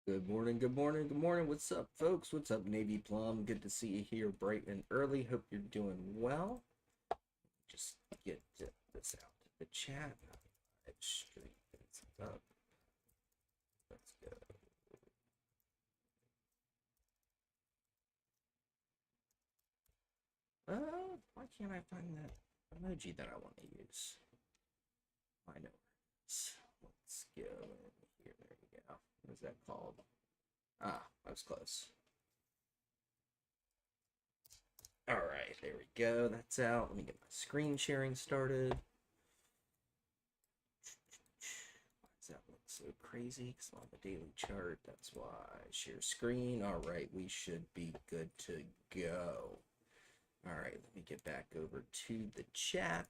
Good morning, good morning, good morning. What's up, folks? What's up, Navy Plum? Good to see you here bright and early. Hope you're doing well. Just get this out to the chat. Straight this up. Let's go. Why can't I find that emoji that I want to use? I know. Let's go in here. There we go. What is that called? Ah, I was close. All right, there we go. That's out. Let me get my screen sharing started. Why does that look so crazy? Because I'm on the daily chart. That's why. Share screen. All right, we should be good to go. All right, let me get back over to the chat.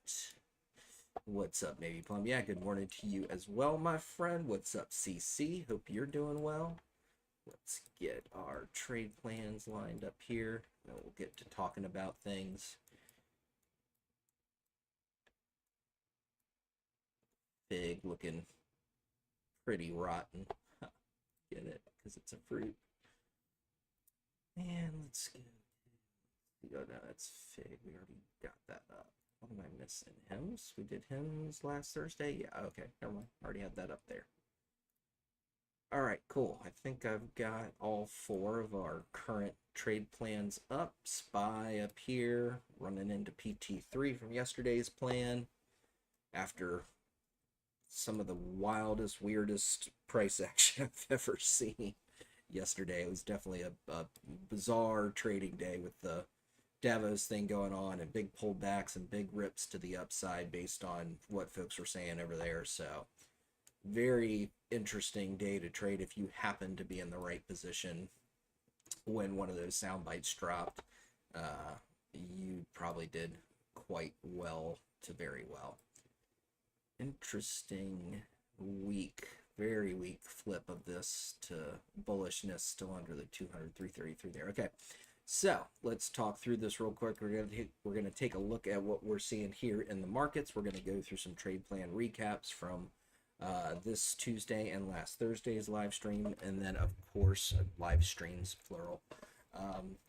What's up, Navy Plum? Yeah, good morning to you as well, my friend. What's up, CC? Hope you're doing well. Let's get our trade plans lined up here. Then we'll get to talking about things. Fig looking pretty rotten. Get it? Because it's a fruit. And let's go. No, that's fig. We already got that up. What am I missing? Hymns? We did hymns last Thursday? Yeah, okay. Never mind. Already had that up there. All right, cool. I think I've got all four of our current trade plans up. SPY up here, running into PT3 from yesterday's plan after some of the wildest, weirdest price action I've ever seen yesterday. It was definitely a bizarre trading day with the Davos thing going on and big pullbacks and big rips to the upside based on what folks were saying over there. So very interesting day to trade if you happen to be in the right position when one of those sound bites dropped. You probably did quite well to very well. Interesting weak, very weak flip of this to bullishness, still under the 200, 333 there. Okay, so let's talk through this real quick. We're gonna take a look at what we're seeing here in the markets. We're gonna go through some trade plan recaps from this Tuesday and last Thursday's live stream, and then of course live streams plural.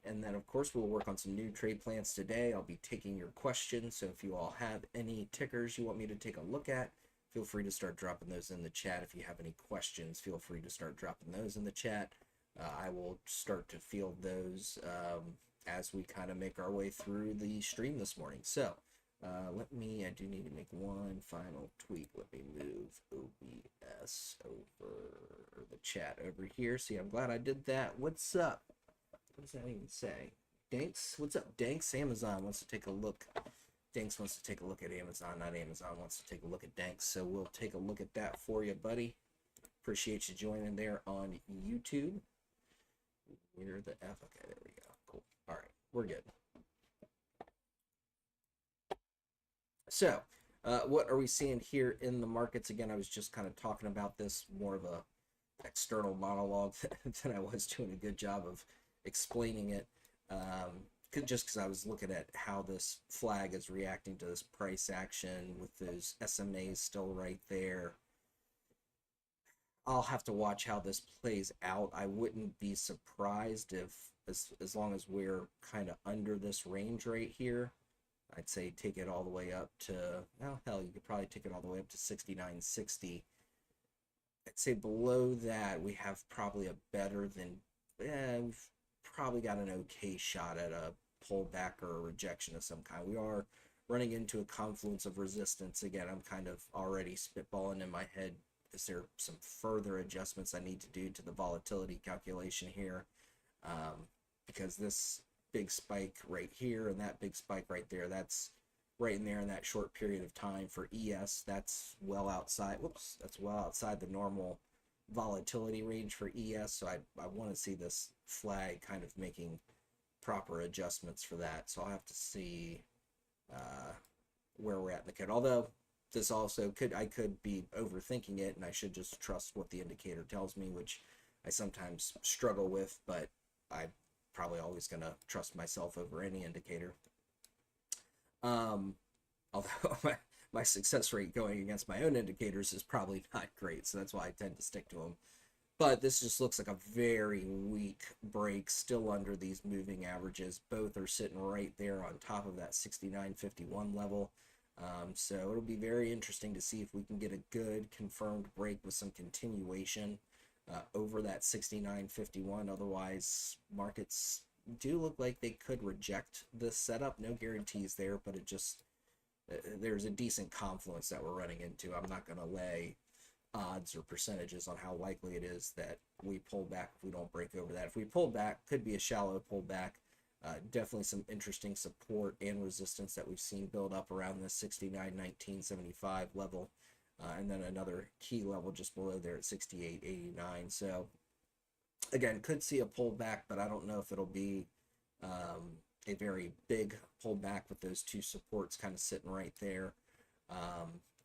And then of course we'll work on some new trade plans today. I'll be taking your questions, so if you all have any tickers you want me to take a look at, feel free to start dropping those in the chat. If you have any questions, feel free to start dropping those in the chat. I will start to field those as we kind of make our way through the stream this morning. So I do need to make one final tweak. Let me move OBS over the chat over here. See, I'm glad I did that. What's up? What does that even say? Danks? What's up, Danks? Amazon wants to take a look. Danks wants to take a look at Amazon, not Amazon wants to take a look at Danks. So we'll take a look at that for you, buddy. Appreciate you joining there on YouTube. Where the F? Okay, there we go. Cool. All right, we're good. So, what are we seeing here in the markets? Again, I was just kind of talking about this, more of a external monologue than I was doing a good job of explaining it. Just because I was looking at how this flag is reacting to this price action with those SMAs still right there. I'll have to watch how this plays out. I wouldn't be surprised if, as long as we're kind of under this range right here, I'd say take it all the way up to, well, hell, you could probably take it all the way up to 69.60. I'd say below that, we have probably a better than, we've probably got an okay shot at a pullback or a rejection of some kind. We are running into a confluence of resistance. Again, I'm kind of already spitballing in my head. Is there some further adjustments I need to do to the volatility calculation here? Because this big spike right here and that big spike right there, that's right in there in that short period of time for ES. That's well outside, whoops, that's well outside the normal volatility range for ES. So I want to see this flag kind of making proper adjustments for that. So I'll have to see where we're at in the code. Although this also I could be overthinking it and I should just trust what the indicator tells me, which I sometimes struggle with, but I'm probably always going to trust myself over any indicator. Although my success rate going against my own indicators is probably not great, so that's why I tend to stick to them. But this just looks like a very weak break, still under these moving averages. Both are sitting right there on top of that 69.51 level. So it'll be very interesting to see if we can get a good confirmed break with some continuation over that 69.51. Otherwise, markets do look like they could reject this setup. No guarantees there, but it just there's a decent confluence that we're running into. I'm not going to lay odds or percentages on how likely it is that we pull back if we don't break over that. If we pull back, could be a shallow pullback. Definitely some interesting support and resistance that we've seen build up around the 69.1975 level, and then another key level just below there at 68.89. So again, could see a pullback, but I don't know if it'll be a very big pullback with those two supports kind of sitting right there.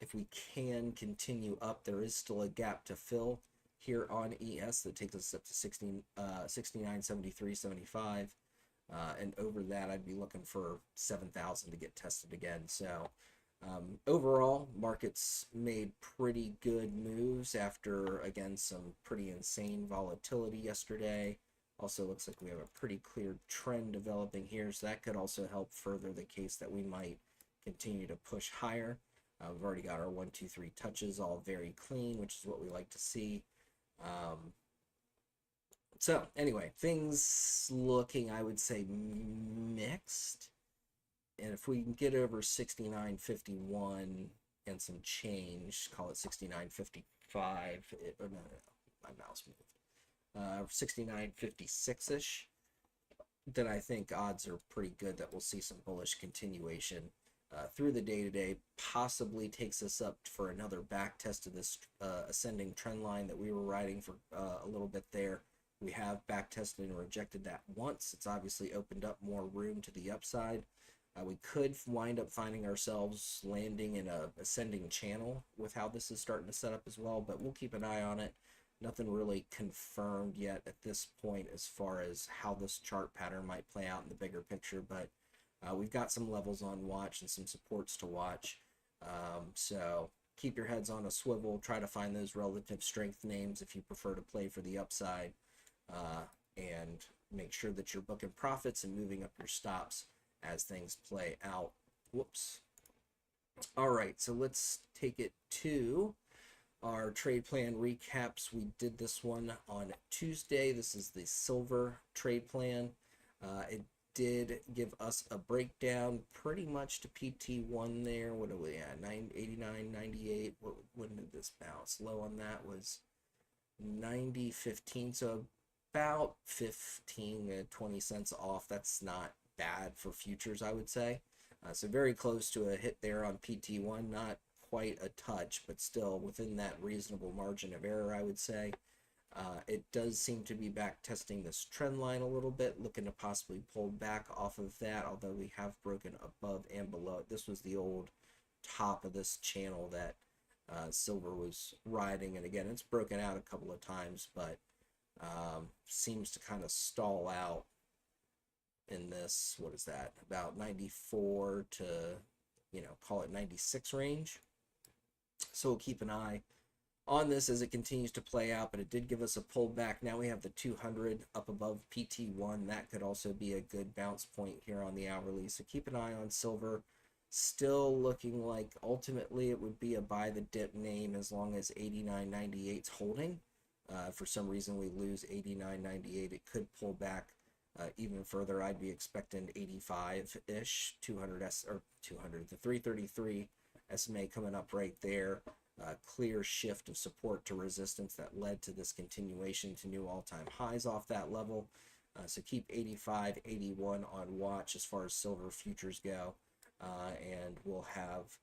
If we can continue up, there is still a gap to fill here on ES that takes us up to 69.73.75. And over that, I'd be looking for 7,000 to get tested again. So overall, markets made pretty good moves after, again, some pretty insane volatility yesterday. Also looks like we have a pretty clear trend developing here, so that could also help further the case that we might continue to push higher. We've already got our 1, 2, 3 touches all very clean, which is what we like to see. So anyway, things looking, I would say, mixed. And if we can get over 69.51 and some change, call it 69.55, no, my mouse moved, 69.56-ish, then I think odds are pretty good that we'll see some bullish continuation through the day today. Possibly takes us up for another back test of this ascending trend line that we were riding for a little bit there. We have back tested and rejected that once. It's obviously opened up more room to the upside. We could wind up finding ourselves landing in a ascending channel with how this is starting to set up as well, but we'll keep an eye on it. Nothing really confirmed yet at this point as far as how this chart pattern might play out in the bigger picture, but we've got some levels on watch and some supports to watch. So keep your heads on a swivel. Try to find those relative strength names if you prefer to play for the upside, and make sure that you're booking profits and moving up your stops as things play out. Whoops. All right, so let's take it to our trade plan recaps. We did this one on Tuesday. This is the silver trade plan. It did give us a breakdown pretty much to PT1 there. What are we at? 89.98. When did this bounce? Low on that was 90.15. So about 15 to 20 cents off. That's not bad for futures, I would say. So very close to a hit there on PT1. Not quite a touch, but still within that reasonable margin of error, I would say. It does seem to be back testing this trend line a little bit, looking to possibly pull back off of that, although we have broken above and below it. This was the old top of this channel that silver was riding, and again, it's broken out a couple of times, but seems to kind of stall out in this, what is that, about 94 to, call it 96 range. So we'll keep an eye on this as it continues to play out, but it did give us a pullback. Now we have the 200 up above PT1. That could also be a good bounce point here on the hourly, so keep an eye on silver. Still looking like ultimately it would be a buy the dip name as long as 89.98's holding. For some reason we lose 89.98, it could pull back even further. I'd be expecting 85-ish, 200 or 200, the 333 SMA coming up right there. Clear shift of support to resistance that led to this continuation to new all-time highs off that level. So keep 85, 81 on watch as far as silver futures go, and we'll have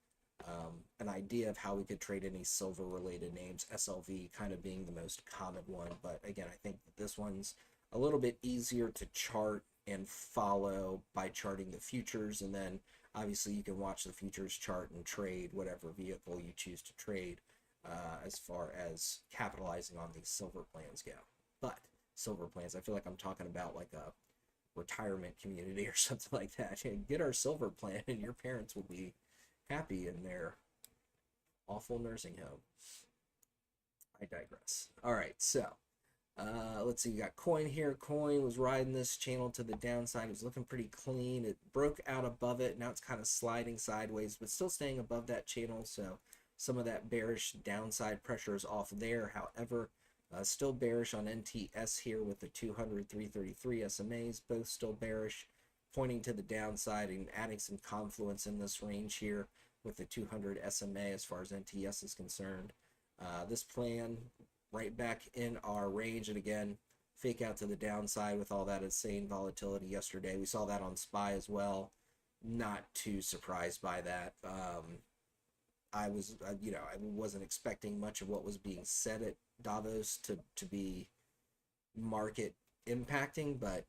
an idea of how we could trade any silver related names, SLV kind of being the most common one. But again, I think that this one's a little bit easier to chart and follow by charting the futures, and then obviously you can watch the futures chart and trade whatever vehicle you choose to trade as far as capitalizing on these silver plans go. But silver plans, I feel like I'm talking about like a retirement community or something like that. Get our silver plan and your parents will be happy in their awful nursing home. I digress. All right, so Let's see, we got coin here. Coin was riding this channel to the downside. It was looking pretty clean. It broke out above it. Now it's kind of sliding sideways, but still staying above that channel. So some of that bearish downside pressure is off there. However, still bearish on NTS here with the 200, 333 SMAs, both still bearish, pointing to the downside and adding some confluence in this range here with the 200 SMA as far as NTS is concerned. This plan right back in our range, and again, fake out to the downside with all that insane volatility yesterday. We saw that on SPY as well. Not too surprised by that. I wasn't expecting much of what was being said at Davos to be market impacting, but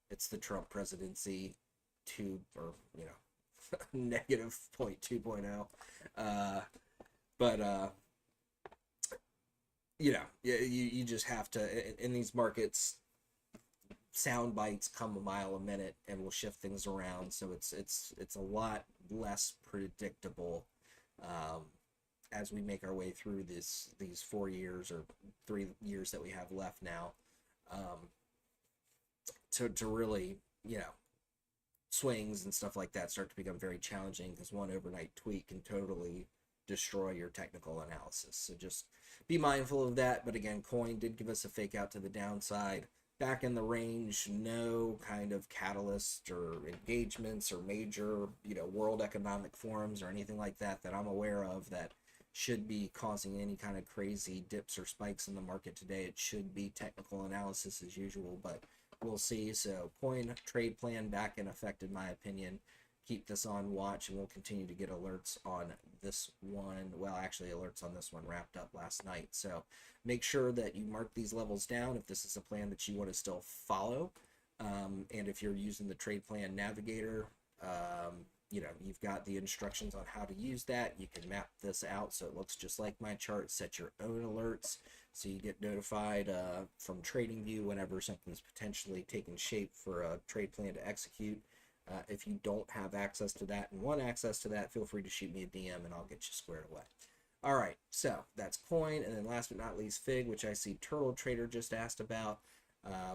it's the Trump presidency negative 0.2.0. You just have to, in these markets, sound bites come a mile a minute and will shift things around. So it's a lot less predictable as we make our way through these 4 years or 3 years that we have left now. To really, swings and stuff like that start to become very challenging because one overnight tweak can totally destroy your technical analysis. So just be mindful of that. But again, coin did give us a fake out to the downside. Back in the range, no kind of catalyst or engagements or major, world economic forums or anything like that I'm aware of that should be causing any kind of crazy dips or spikes in the market today. It should be technical analysis as usual, but we'll see. So coin trade plan back in effect, in my opinion. Keep this on watch, and we'll continue to get alerts on this one. Well, actually, alerts on this one wrapped up last night. So make sure that you mark these levels down if this is a plan that you want to still follow. And if you're using the trade plan navigator, you've got the instructions on how to use that. You can map this out so it looks just like my chart. Set your own alerts so you get notified from TradingView whenever something's potentially taking shape for a trade plan to execute. If you don't have access to that and want access to that, feel free to shoot me a DM and I'll get you squared away. All right, so that's coin. And then last but not least, FIG, which I see Turtle Trader just asked about.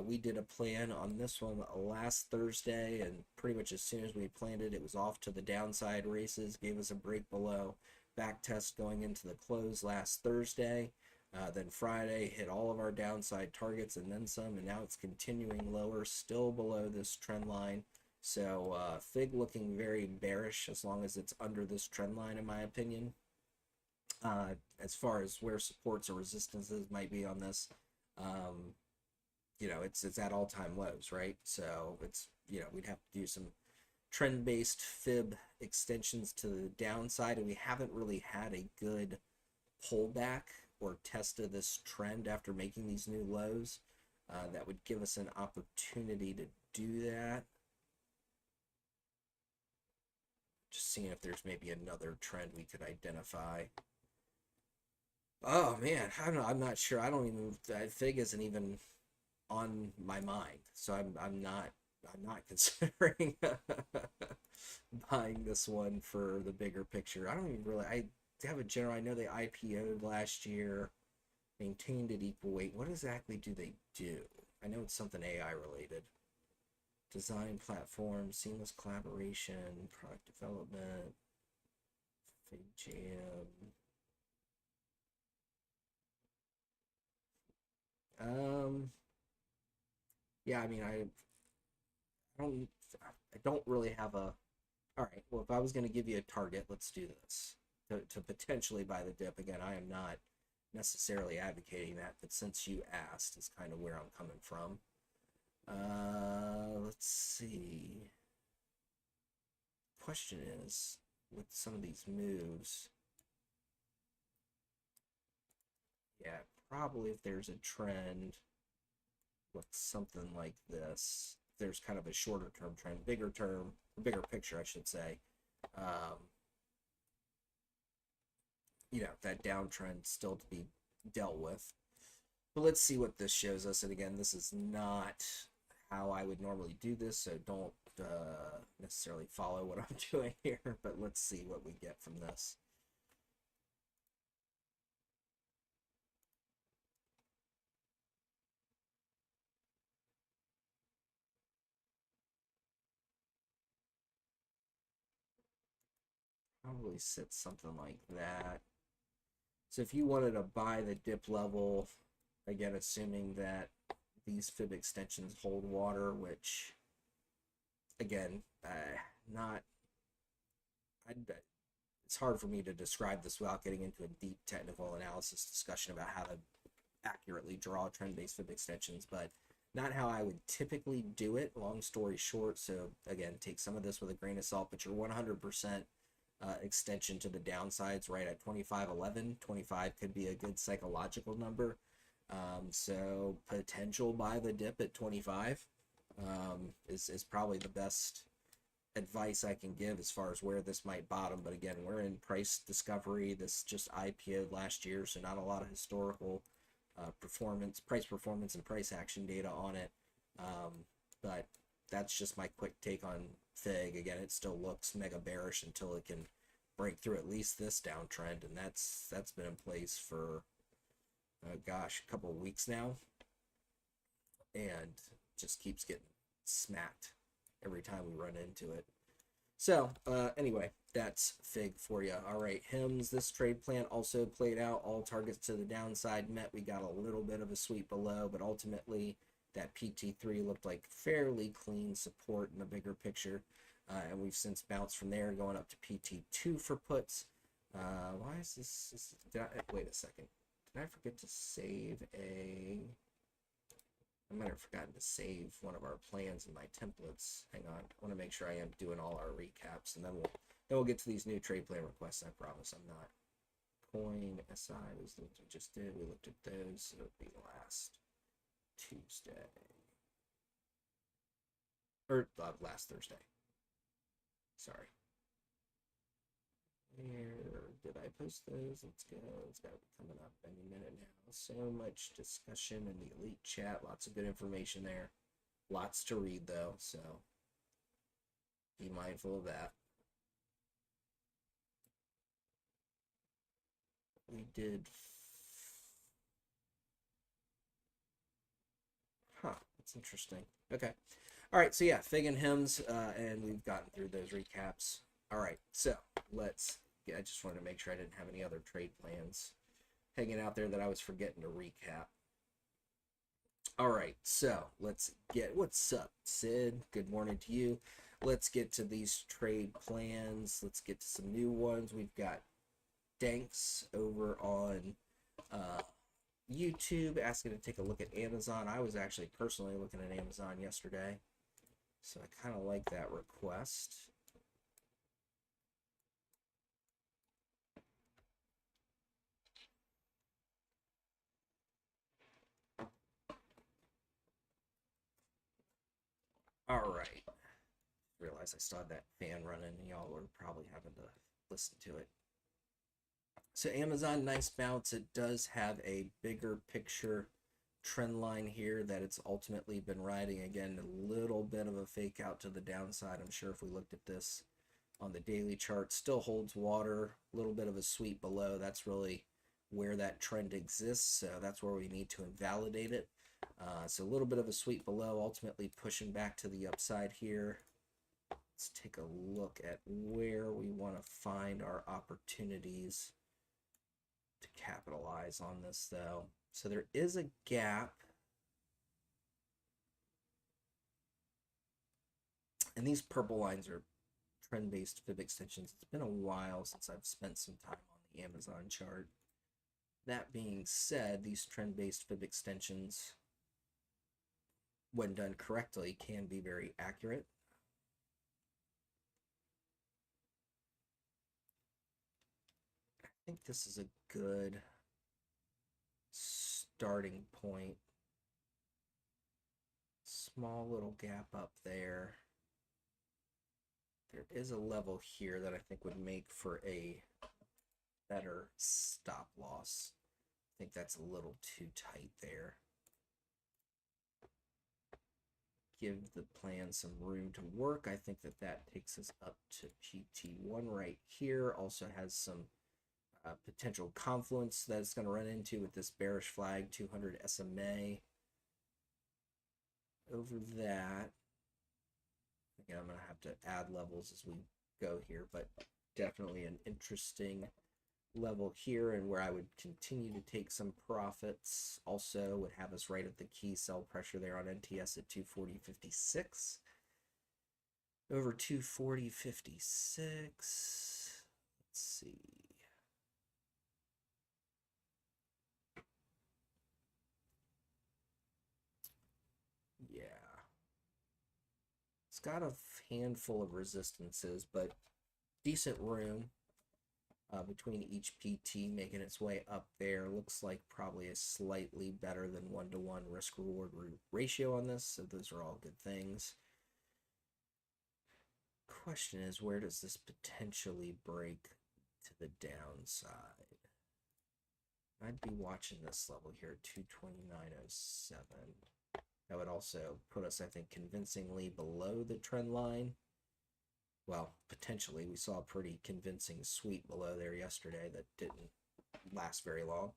We did a plan on this one last Thursday, and pretty much as soon as we planned it, it was off to the downside races, gave us a break below, back test going into the close last Thursday. Then Friday hit all of our downside targets and then some, and now it's continuing lower, still below this trend line. So FIG looking very bearish as long as it's under this trend line, in my opinion. As far as where supports or resistances might be on this, it's at all-time lows, right? So it's, we'd have to do some trend-based fib extensions to the downside, and we haven't really had a good pullback or test of this trend after making these new lows. That would give us an opportunity to do that. Just seeing if there's maybe another trend we could identify. Oh man, I'm not sure. FIG isn't even on my mind, so I'm not considering buying this one for the bigger picture. I don't even really. I have a general. I know they IPO'd last year, maintained at equal weight. What exactly do they do? I know it's something AI related. Design platform, seamless collaboration, product development, Fig Jam. Yeah, I mean, I don't really have a. All right, well, if I was going to give you a target, let's do this to potentially buy the dip. Again, I am not necessarily advocating that, but since you asked, is kind of where I'm coming from. Let's see. Question is, with some of these moves, yeah, probably if there's a trend with something like this, there's kind of a shorter term trend, bigger picture, I should say. That downtrend still to be dealt with. But let's see what this shows us. And again, this is not how I would normally do this, so don't necessarily follow what I'm doing here, but let's see what we get from this. probably sit something like that. So if you wanted to buy the dip level, again, assuming that these fib extensions hold water, which, again, not, it's hard for me to describe this without getting into a deep technical analysis discussion about how to accurately draw trend-based fib extensions, but not how I would typically do it, long story short. So again, take some of this with a grain of salt, but your 100% extension to the downsides right at 25.11. 25 could be a good psychological number. So potential buy the dip at 25 is probably the best advice I can give as far as where this might bottom. But again, we're in price discovery. This just IPO'd last year, so not a lot of historical price performance and price action data on it. But that's just my quick take on FIG. Again, it still looks mega bearish until it can break through at least this downtrend, and that's been in place for gosh, a couple of weeks now, and just keeps getting smacked every time we run into it. So anyway, that's FIG for you. All right, HIMS, this trade plan also played out. All targets to the downside met. We got a little bit of a sweep below, but ultimately that PT3 looked like fairly clean support in the bigger picture. And we've since bounced from there, going up to PT2 for puts. Why is this wait a second. Did I forget to save I might have forgotten to save one of our plans in my templates. Hang on. I want to make sure I am doing all our recaps, and then we'll get to these new trade plan requests. I promise I'm not. Coin SI was the ones we just did. We looked at those. So it would be last Tuesday. Or last Thursday. Sorry. Where did I post those? Let's go. It's got to be coming up any minute now. So much discussion in the elite chat. Lots of good information there. Lots to read, though, so be mindful of that. We did... that's interesting. Okay. All right, so yeah, FIG and HIMS, and we've gotten through those recaps. All right, so I just wanted to make sure I didn't have any other trade plans hanging out there that I was forgetting to recap. All right, so let's get, what's up, Sid? Good morning to you. Let's get to these trade plans. Let's get to some new ones. We've got Danks over on YouTube asking to take a look at Amazon. I was actually personally looking at Amazon yesterday, so I kind of like that request. All right. Realize I still had that fan running, and y'all were probably having to listen to it. So Amazon, nice bounce. It does have a bigger picture trend line here that it's ultimately been riding. Again, a little bit of a fake out to the downside. I'm sure if we looked at this on the daily chart, still holds water, a little bit of a sweep below. That's really where that trend exists. So that's where we need to invalidate it. So a little bit of a sweep below, ultimately pushing back to the upside here. Let's take a look at where we want to find our opportunities to capitalize on this, though. So there is a gap. And these purple lines are trend-based fib extensions. It's been a while since I've spent some time on the Amazon chart. That being said, these trend-based fib extensions, when done correctly, can be very accurate. I think this is a good starting point. Small little gap up there. There is a level here that I think would make for a better stop loss. I think that's a little too tight there. Give the plan some room to work. I think that takes us up to PT1 right here. Also has some potential confluence that it's going to run into with this bearish flag 200 SMA. Over that, again, I'm going to have to add levels as we go here, but Definitely an interesting level here, and where I would continue to take some profits. Also would have us right at the key sell pressure there on NTS at 240.56. Over 240.56. Let's see. Yeah. It's got a handful of resistances, but decent room between each PT making its way up there. Looks like probably a slightly better than 1-to-1 risk reward ratio on this, so those are all good things. Question is, where does this potentially break to the downside? I'd be watching this level here, 229.07. That would also put us, I think, convincingly below the trend line. Well, potentially. We saw a pretty convincing sweep below there yesterday that didn't last very long.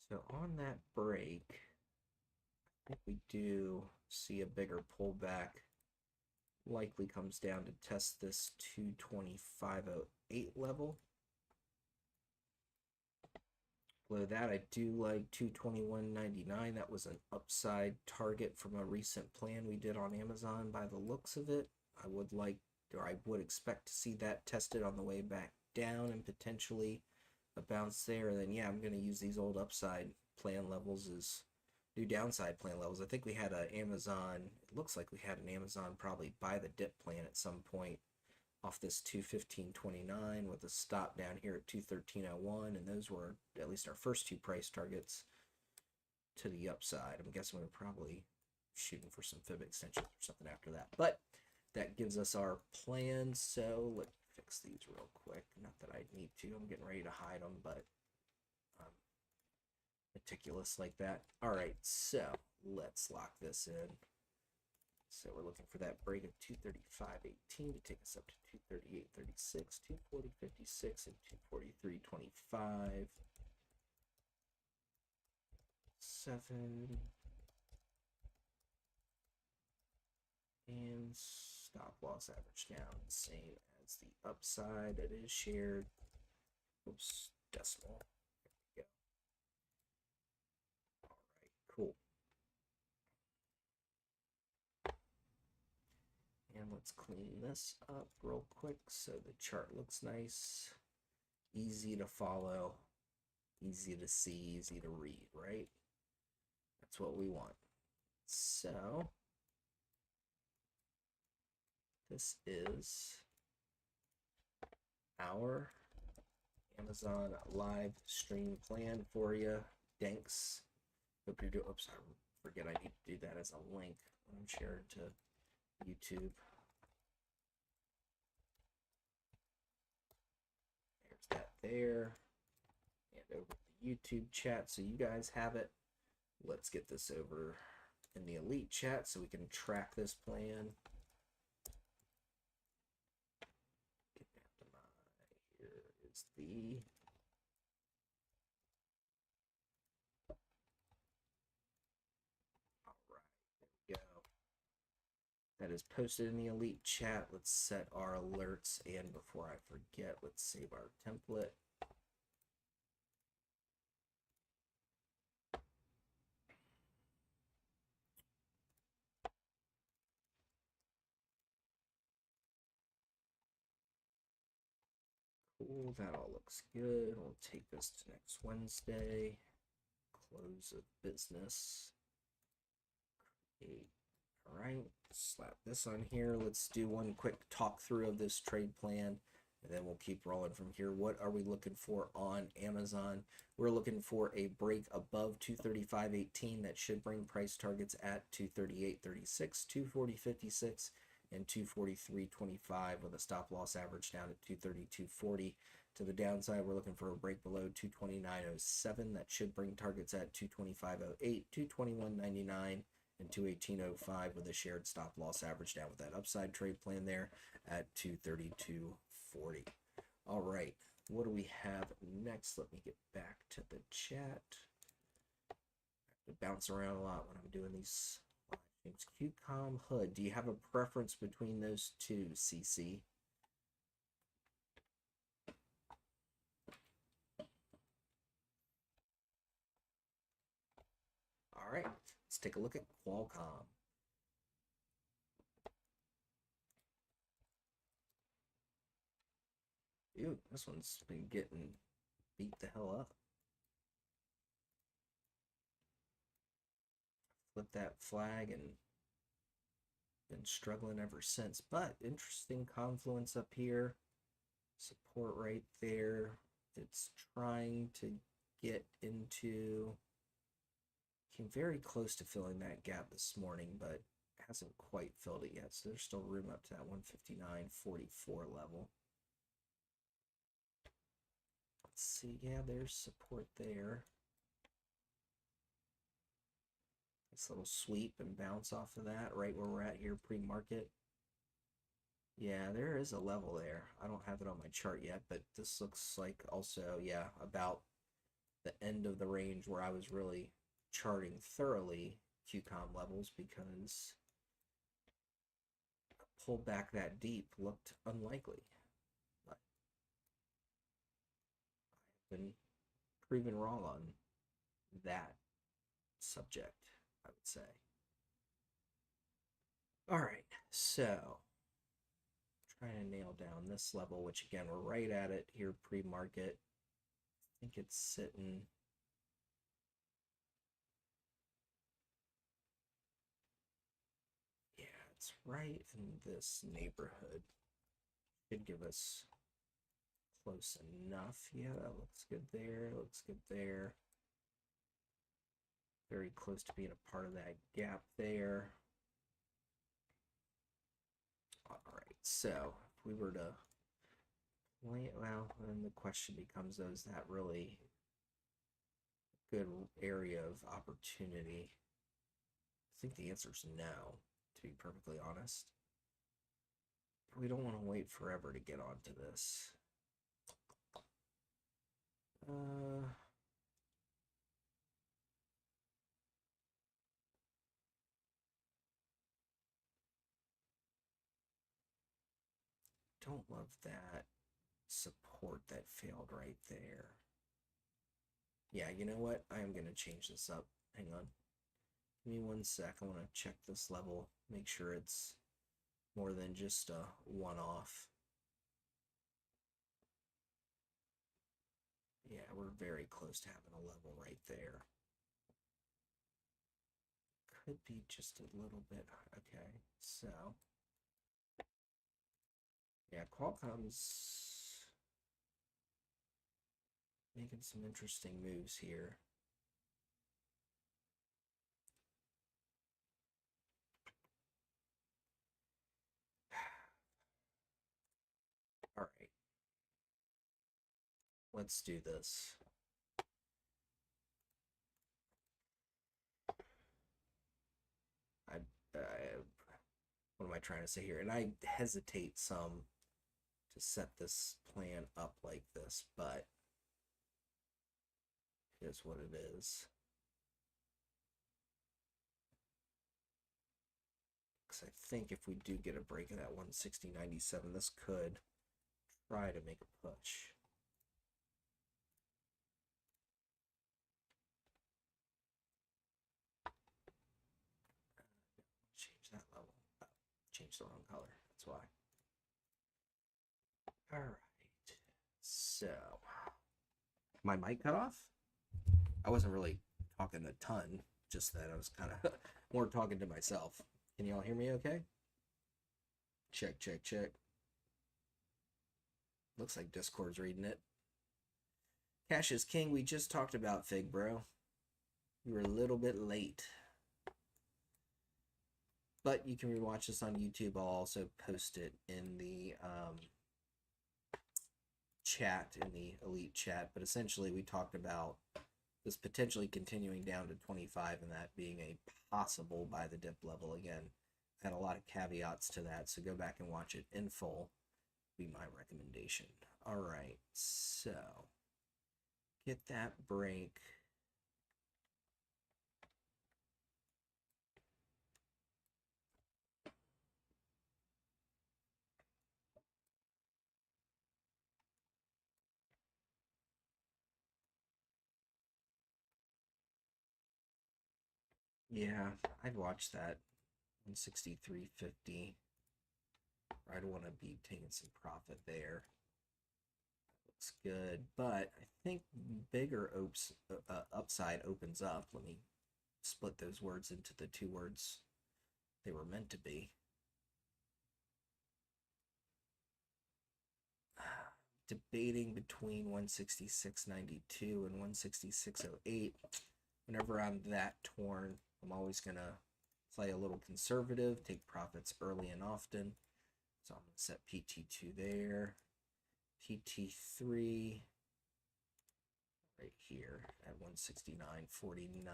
So on that break, I think we do see a bigger pullback. Likely comes down to test this 225.08 level. Below that, I do like 221.99. That was an upside target from a recent plan we did on Amazon by the looks of it. I would expect to see that tested on the way back down and potentially a bounce there. And then, yeah, I'm going to use these old upside plan levels as new downside plan levels. I think we had an Amazon, it looks like we had an Amazon probably buy the dip plan at some point off this 215.29 with a stop down here at 213.01, and those were at least our first two price targets to the upside. I'm guessing we're probably shooting for some fib extensions or something after that, but that gives us our plan. So let's fix these real quick. Not that I need to, I'm getting ready to hide them, but I'm meticulous like that. All right, so let's lock this in. So we're looking for that break of 235.18 to take us up to 238.36, 240.56, and 243.25. 7. And stop loss average down, same as the upside that is shared. Oops, decimal. There we go. All right, cool. And let's clean this up real quick so the chart looks nice, easy to follow, easy to see, easy to read, right? That's what we want. So this is our Amazon live stream plan for you. Thanks. Hope you're doing. Oops, I forget I need to do that as a link when I'm sharing to YouTube. There's that there. And over the YouTube chat so you guys have it. Let's get this over in the Elite chat so we can track this plan. Get down to here is the that is posted in the Elite chat. Let's set our alerts, and before I forget, let's save our template. Cool, that all looks good. We'll take this to next Wednesday. Close of business. Create. All right, slap this on here. Let's do one quick talk through of this trade plan, and then we'll keep rolling from here. What are we looking for on Amazon? We're looking for a break above 235.18 that should bring price targets at 238.36, 240.56, and 243.25 with a stop loss average down at 232.40. To the downside, we're looking for a break below 229.07 that should bring targets at 225.08, 221.99, and 218.05 with a shared stop loss average down with that upside trade plan there at 232.40. All right, what do we have next? Let me get back to the chat. I bounce around a lot when I'm doing these live streams. QCOM Hood. Do you have a preference between those two, CC? All right, let's take a look at Qualcomm. Dude, this one's been getting beat the hell up. Flip that flag and been struggling ever since. But interesting confluence up here. Support right there. It's trying to get into, came very close to filling that gap this morning, but hasn't quite filled it yet. So there's still room up to that 159.44 level. Let's see. Yeah, there's support there. This little sweep and bounce off of that right where we're at here pre-market. Yeah, there is a level there. I don't have it on my chart yet, but this looks like also, yeah, about the end of the range where I was really charting thoroughly QCOM levels, because a pull back that deep looked unlikely. But I've been proven wrong on that subject, I would say. All right, so trying to nail down this level, which again, we're right at it here pre-market. I think it's sitting, yeah, it's right in this neighborhood. Should give us close enough. Yeah, that looks good there. Looks good there. Very close to being a part of that gap there. All right, so if we were to play, well, then the question becomes, though, is that really a good area of opportunity? I think the answer is no, to be perfectly honest. We don't want to wait forever to get onto this. Don't love that support that failed right there. Yeah, you know what? I am going to change this up. Hang on. Give me 1 sec. I want to check this level, make sure it's more than just a one-off. Yeah, we're very close to having a level right there. Could be just a little bit. Okay, so yeah, Qualcomm's making some interesting moves here. All right, let's do this. What am I trying to say here? And I hesitate some to set this plan up like this, but it is what it is. Because I think if we do get a break of that 160.97, this could try to make a push. Change that level. Oh, change the wrong color. That's why. All right. So, my mic cut off? I wasn't really talking a ton, just that I was kind of more talking to myself. Can y'all hear me okay? Check, check, check. Looks like Discord's reading it. Cash is king. We just talked about Fig, bro. You were a little bit late. But you can rewatch this on YouTube. I'll also post it in the chat, in the elite chat. But essentially, we talked about this potentially continuing down to 25 and that being a possible buy the dip level again. Had a lot of caveats to that, so go back and watch it in full. Be my recommendation. All right, so get that break. Yeah, I'd watch that 163.50. I'd want to be taking some profit there. Looks good, but I think bigger upside opens up. Let me split those words into the two words they were meant to be. Debating between 166.92 and 166.08. Whenever I'm that torn, I'm always going to play a little conservative, take profits early and often. So I'm going to set PT2 there. PT3 right here at 169.49.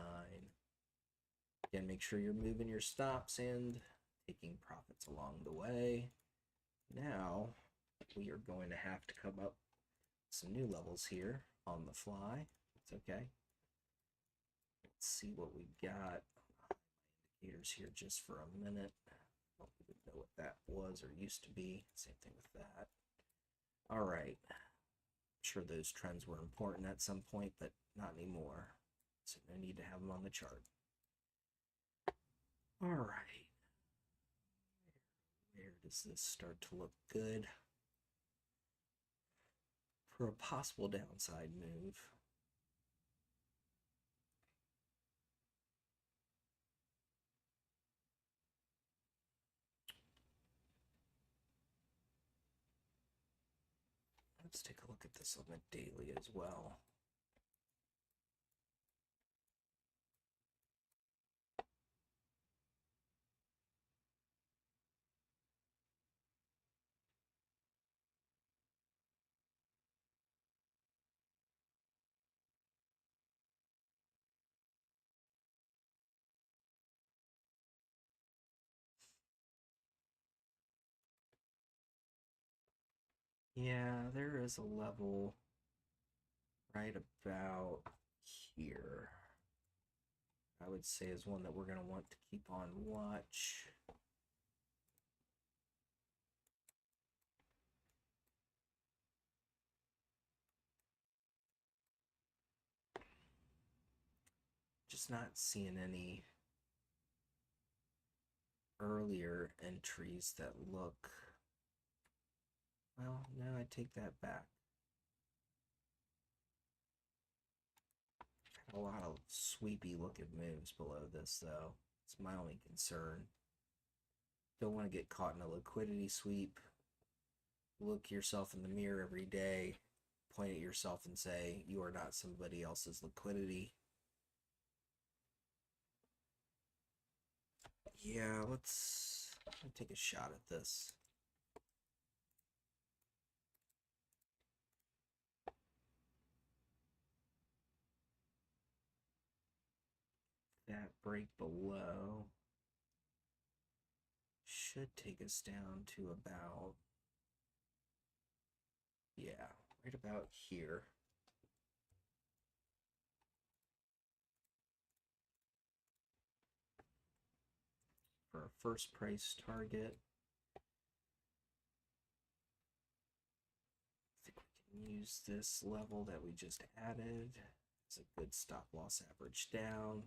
Again, make sure you're moving your stops and taking profits along the way. Now we are going to have to come up with some new levels here on the fly. It's okay. Let's see what we got. Indicators here just for a minute. I don't even know what that was or used to be. Same thing with that. All right. I'm sure those trends were important at some point, but not anymore. So no need to have them on the chart. All right. Where does this start to look good for a possible downside move? Let's take a look at this on the daily as well. Yeah, there is a level right about here. I would say is one that we're going to want to keep on watch. Just not seeing any earlier entries that look, well, no, I take that back. A lot of sweepy looking moves below this, though. It's my only concern. Don't want to get caught in a liquidity sweep. Look yourself in the mirror every day, point at yourself and say, you are not somebody else's liquidity. Yeah, let's take a shot at this. That break below should take us down to about, yeah, right about here. For our first price target. I think we can use this level that we just added as a good stop loss average down.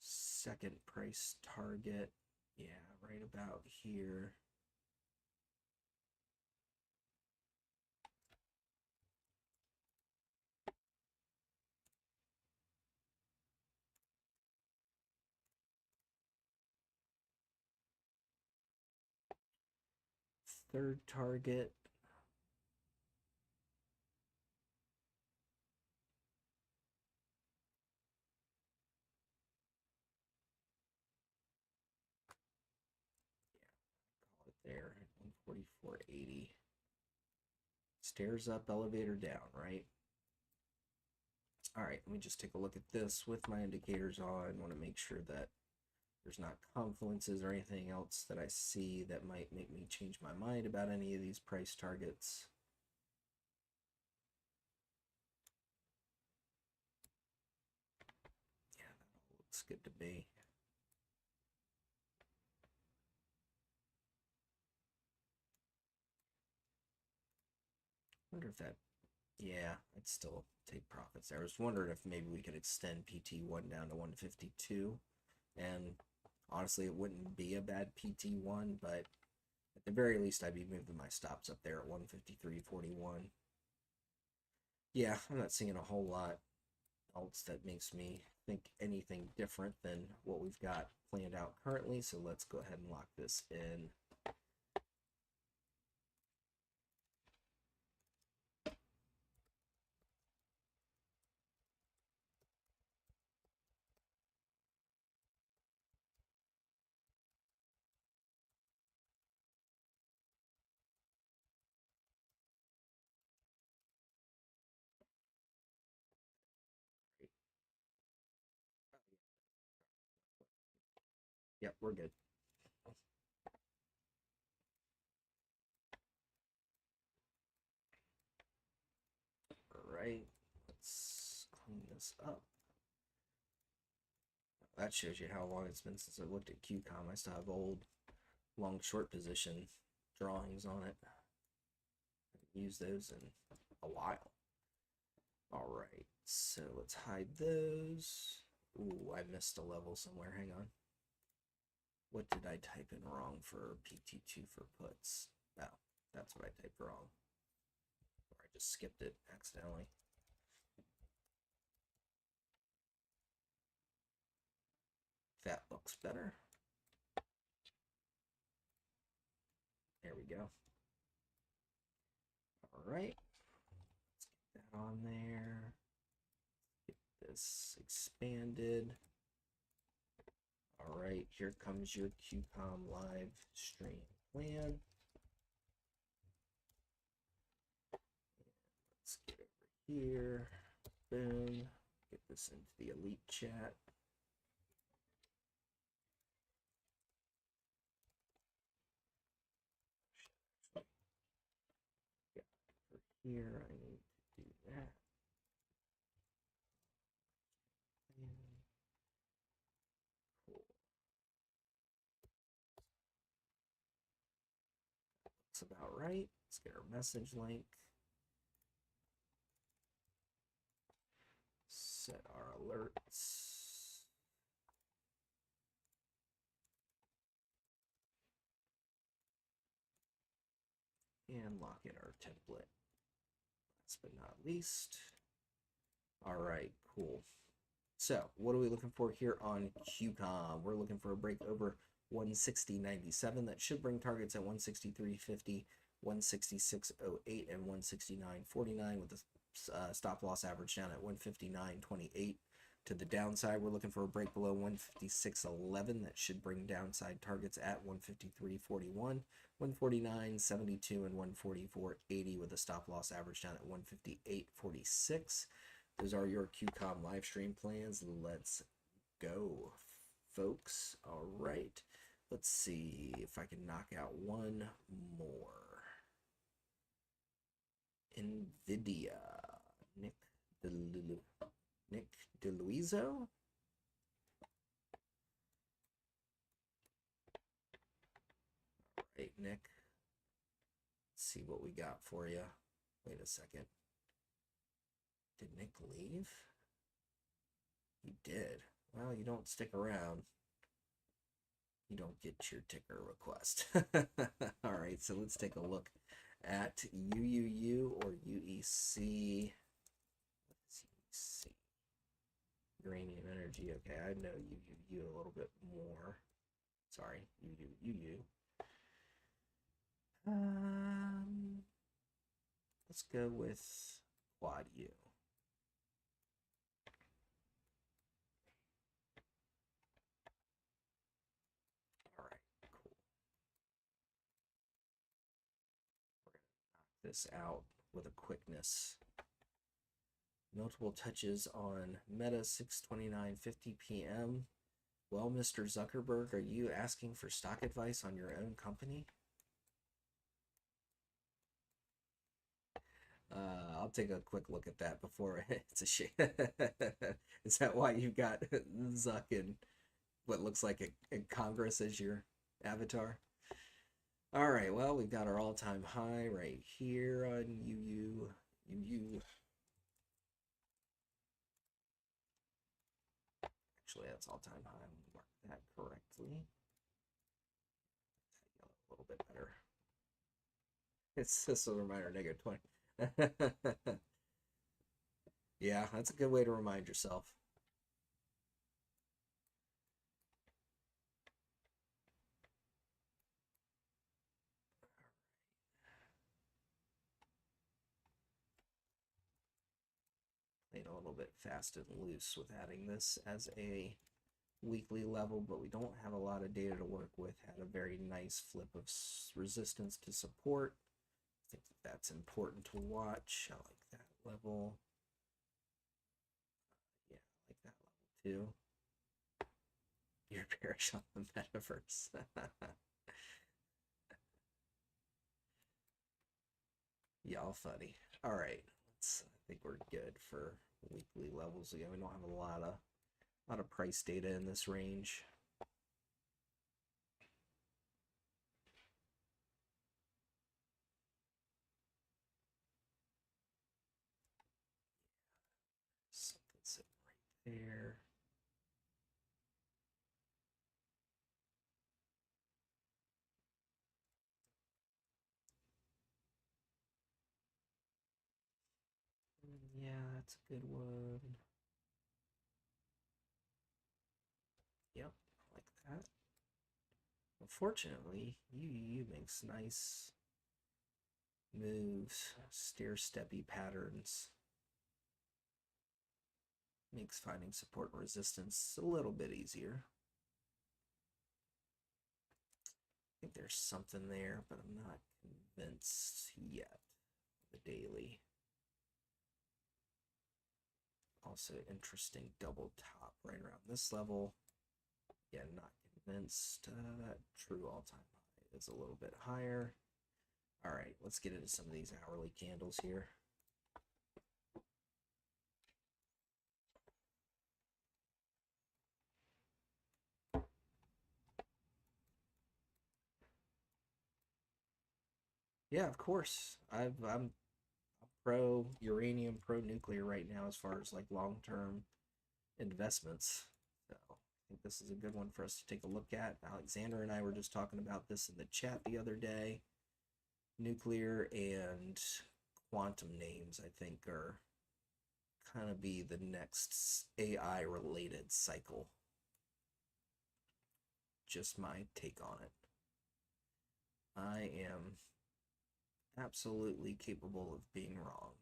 Second price target, yeah, right about here. Third target, call it there, 144.80. Stairs up, elevator down, right? All right, let me just take a look at this with my indicators on. I want to make sure that there's not confluences or anything else that I see that might make me change my mind about any of these price targets. Yeah, that all looks good to me. Wonder if that, Yeah, I'd still take profits there. I was wondering if maybe we could extend PT1 down to 152. And honestly, it wouldn't be a bad PT1, but at the very least, I'd be moving my stops up there at 153.41. Yeah, I'm not seeing a whole lot else that makes me think anything different than what we've got planned out currently. So let's go ahead and lock this in. Yep, we're good. All right, let's clean this up. That shows you how long it's been since I looked at QCOM. I still have old long short position drawings on it. I haven't used those in a while. All right, so let's hide those. Ooh, I missed a level somewhere. Hang on. What did I type in wrong for PT2 for puts? Oh, that's what I typed wrong. Or I just skipped it accidentally. That looks better. There we go. All right. Let's get that on there. Get this expanded. All right, here comes your QCOM live stream plan. Let's get over here. Boom. Get this into the elite chat. Yeah, for here, I need to do that. Cool. Looks about right. Let's get our message link. Set our alerts. And lock in our template. Last but not least. All right, cool. So what are we looking for here on QCOM? We're looking for a break over 160.97. That should bring targets at 163.50, 166.08, and 169.49 with the stop loss average down at 159.28. To the downside, we're looking for a break below 156.11. That should bring downside targets at 153.41, 149.72, and 144.80 with a stop loss average down at 158.46. Those are your QCOM live stream plans. Let's go, folks. All right. Let's see if I can knock out one more. NVIDIA. Nick DeLuiso. All right, Nick. Let's see what we got for you. Wait a second. Did Nick leave? He did. Well, you don't stick around. You don't get your ticker request. All right, so let's take a look at UUU or UEC. Let's see. Uranium Energy. Okay, I know UUU a little bit more. Sorry, UUU. Let's go with Quad U. All right, cool. We're gonna knock this out with a quickness. Multiple touches on Meta 6:29:50 p.m. Well, Mr. Zuckerberg, are you asking for stock advice on your own company? I'll take a quick look at that before it's a shit. Is that why you got Zuck and what looks like a Congress as your avatar? All right, well, we've got our all-time high right here on UU. You. Actually, that's all-time high. I'm going to mark that correctly. A little bit better. It's just a reminder, -20. Yeah, that's a good way to remind yourself. Played a little bit fast and loose with adding this as a weekly level, but we don't have a lot of data to work with. Had a very nice flip of resistance to support. I think that's important to watch. I like that level. Yeah, I like that level too. You're bearish on the metaverse. Y'all funny. All right, I think we're good for weekly levels. Again, we don't have a lot of price data in this range. Something sitting right there. Yeah, that's a good one. Yep, like that. Unfortunately, UU makes nice moves, stair-steppy patterns. Makes finding support and resistance a little bit easier. I think there's something there, but I'm not convinced yet. The daily. Also interesting double top right around this level. Yeah, not convinced. That true all-time high is a little bit higher. All right, let's get into some of these hourly candles here. Yeah, of course. I'm pro uranium, pro nuclear right now as far as like long-term investments. So I think this is a good one for us to take a look at. Alexander and I were just talking about this in the chat the other day. Nuclear and quantum names, I think, are kind of be the next AI related cycle. Just my take on it. I am absolutely capable of being wrong.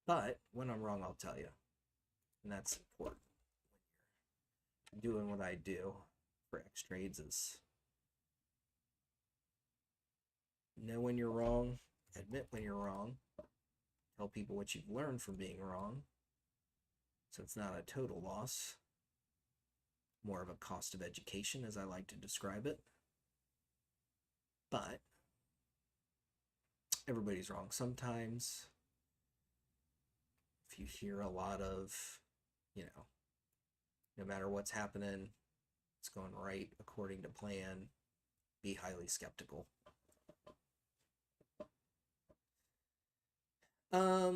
But when I'm wrong, I'll tell you. And that's important. When you're doing what I do for Xtrades is know when you're wrong, admit when you're wrong, tell people what you've learned from being wrong. So it's not a total loss, more of a cost of education, as I like to describe it. But everybody's wrong sometimes. If you hear a lot of, no matter what's happening, it's going right according to plan, be highly skeptical. I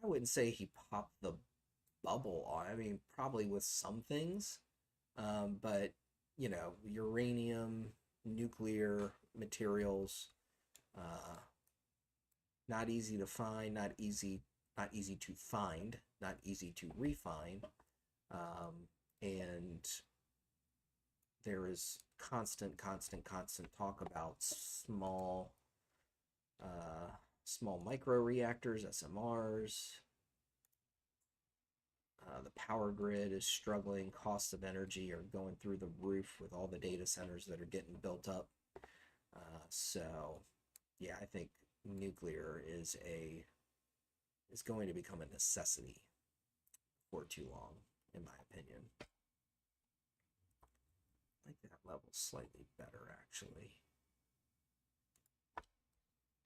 wouldn't say he popped the bubble on. I mean, probably with some things, but uranium, nuclear materials, not easy to find, not easy to find, not easy to refine, and there is constant talk about small micro reactors, SMRs. The power grid is struggling. Costs of energy are going through the roof with all the data centers that are getting built up. So, yeah, I think nuclear is going to become a necessity for too long, in my opinion. I like that level slightly better, actually.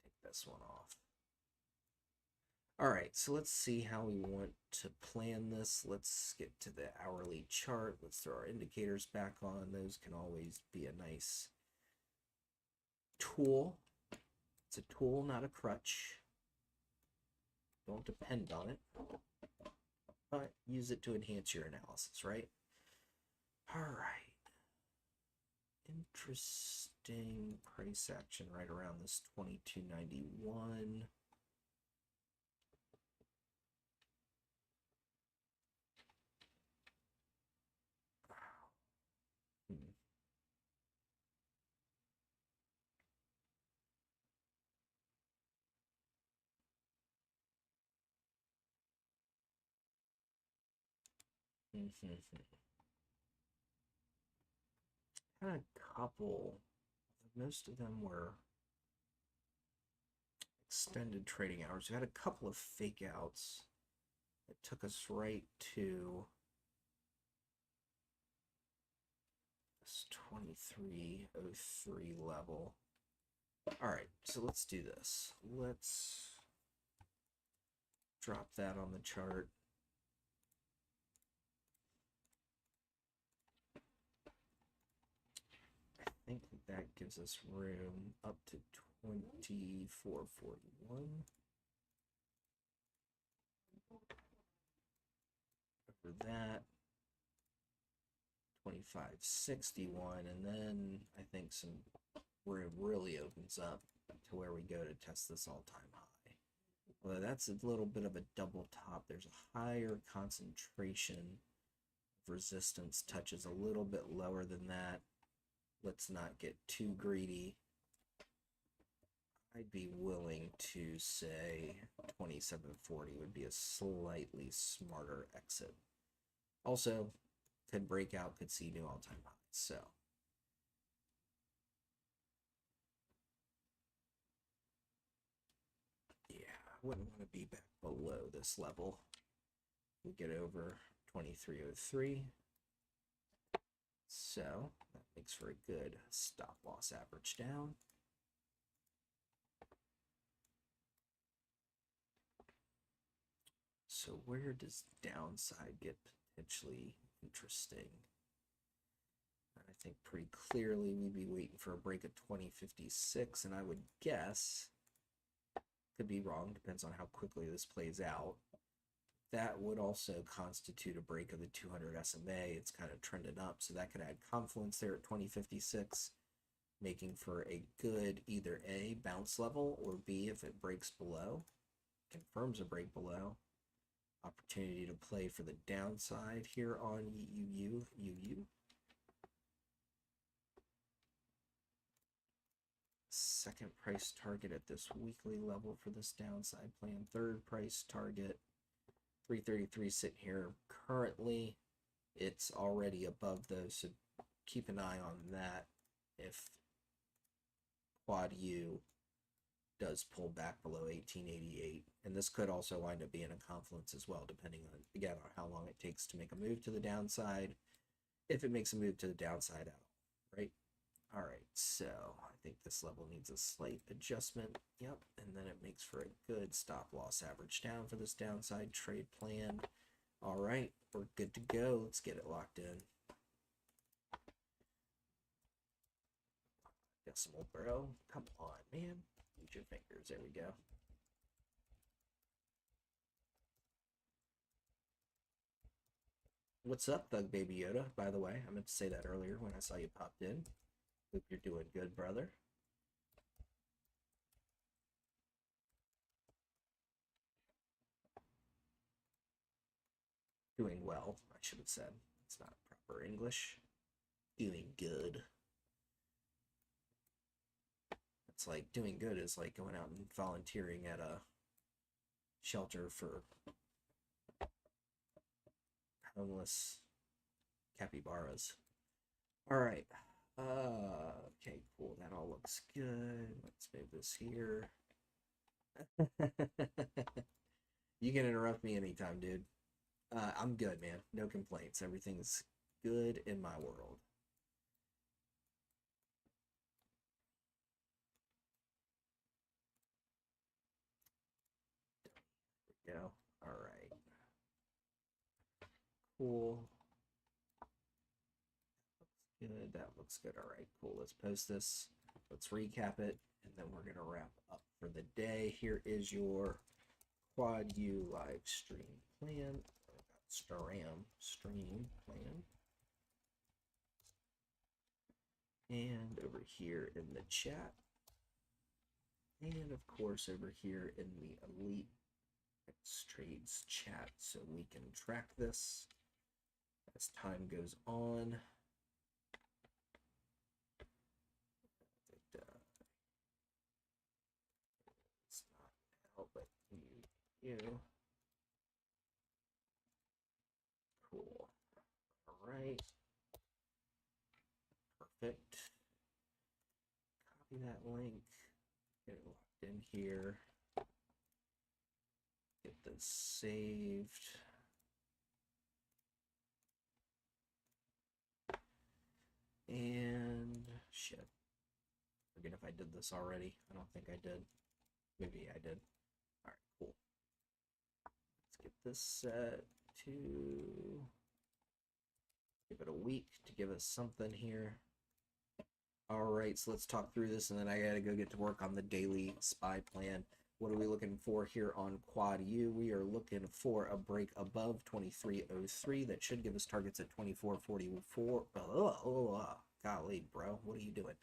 Take this one off. All right, so let's see how we want to plan this. Let's get to the hourly chart. Let's throw our indicators back on. Those can always be a nice tool It's a tool, not a crutch. Don't depend on it, but use it to enhance your analysis, right? All right. Interesting price action right around this 22.91. Had a couple, most of them were extended trading hours. We had a couple of fake outs that took us right to this 2303 level. All right, so let's do this. Let's drop that on the chart. I think that gives us room up to 2441. Over that, 2561, and then I think some room really opens up to where we go to test this all-time high. Well, that's a little bit of a double top. There's a higher concentration of resistance, touches a little bit lower than that. Let's not get too greedy. I'd be willing to say 2740 would be a slightly smarter exit. Also, could break out, could see new all-time highs. So yeah, I wouldn't want to be back below this level. We get over 2303. So that makes for a good stop loss average down. So where does downside get potentially interesting? I think pretty clearly we'd be waiting for a break of 2056, and I would guess, could be wrong, depends on how quickly this plays out, that would also constitute a break of the 200 SMA. It's kind of trending up, so that could add confluence there at 2056, making for a good either A, bounce level, or B, if it breaks below, confirms a break below, opportunity to play for the downside here on UU. Second price target at this weekly level for this downside plan. Third price target, 333 sitting here currently. It's already above those, so keep an eye on that if quad U does pull back below 1888. And this could also wind up being a confluence as well, depending on, again, on how long it takes to make a move to the downside. If it makes a move to the downside out, right? All right, so I think this level needs a slight adjustment. Yep, and then it makes for a good stop loss average down for this downside trade plan. All right, we're good to go. Let's get it locked in. Decimal bro, come on, man. Use your fingers. There we go. What's up, Thug Baby Yoda? By the way, I meant to say that earlier when I saw you popped in. Hope you're doing good, brother. Doing well, I should have said. It's not proper English. Doing good. It's like doing good is like going out and volunteering at a shelter for homeless capybaras. All right. Okay, cool. That all looks good. Let's move this here. You can interrupt me anytime, dude. I'm good, man. No complaints. Everything's good in my world. There we go. All right. Cool. Good. That looks good. All right, cool. Let's post this. Let's recap it, and then we're going to wrap up for the day. Here is your Quad U live stream plan. Stream plan. And over here in the chat. And of course over here in the Elite Xtrades chat, so we can track this as time goes on. It's not now, but you. Cool. All right. Perfect. Copy that link. Get it locked in here. Get this saved. And shit. Forget if I did this already. I don't think I did. Maybe I did. Alright, cool. Let's get this set to give it a week to give us something here. Alright, so let's talk through this, and then I gotta go get to work on the daily SPY plan. What are we looking for here on Quad U? We are looking for a break above 23.03. That should give us targets at 24.44. Golly, bro, what are you doing?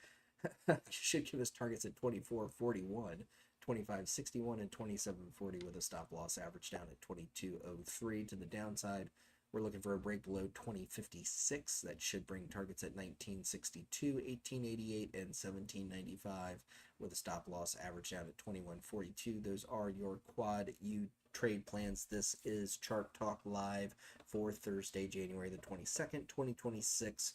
Should give us targets at 24.41, 25.61, and 27.40 with a stop loss average down at 22.03 to the downside. We're looking for a break below 2056. That should bring targets at 1962, 1888, and 1795 with a stop loss average down at 2142. Those are your Quad U trade plans. This is Chart Talk Live for Thursday, January the 22nd, 2026.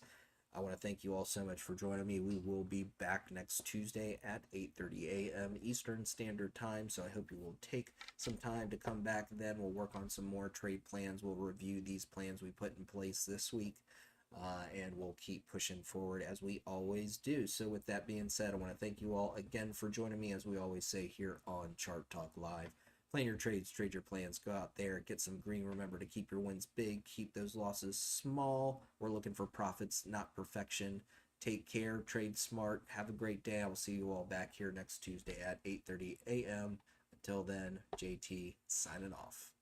I want to thank you all so much for joining me. We will be back next Tuesday at 8:30 a.m. Eastern Standard Time, so I hope you will take some time to come back then. We'll work on some more trade plans. We'll review these plans we put in place this week, and we'll keep pushing forward as we always do. So with that being said, I want to thank you all again for joining me, as we always say here on Chart Talk Live. Plan your trades, trade your plans, go out there, get some green. Remember to keep your wins big, keep those losses small. We're looking for profits, not perfection. Take care, trade smart, have a great day. I will see you all back here next Tuesday at 8:30 a.m. Until then, JT signing off.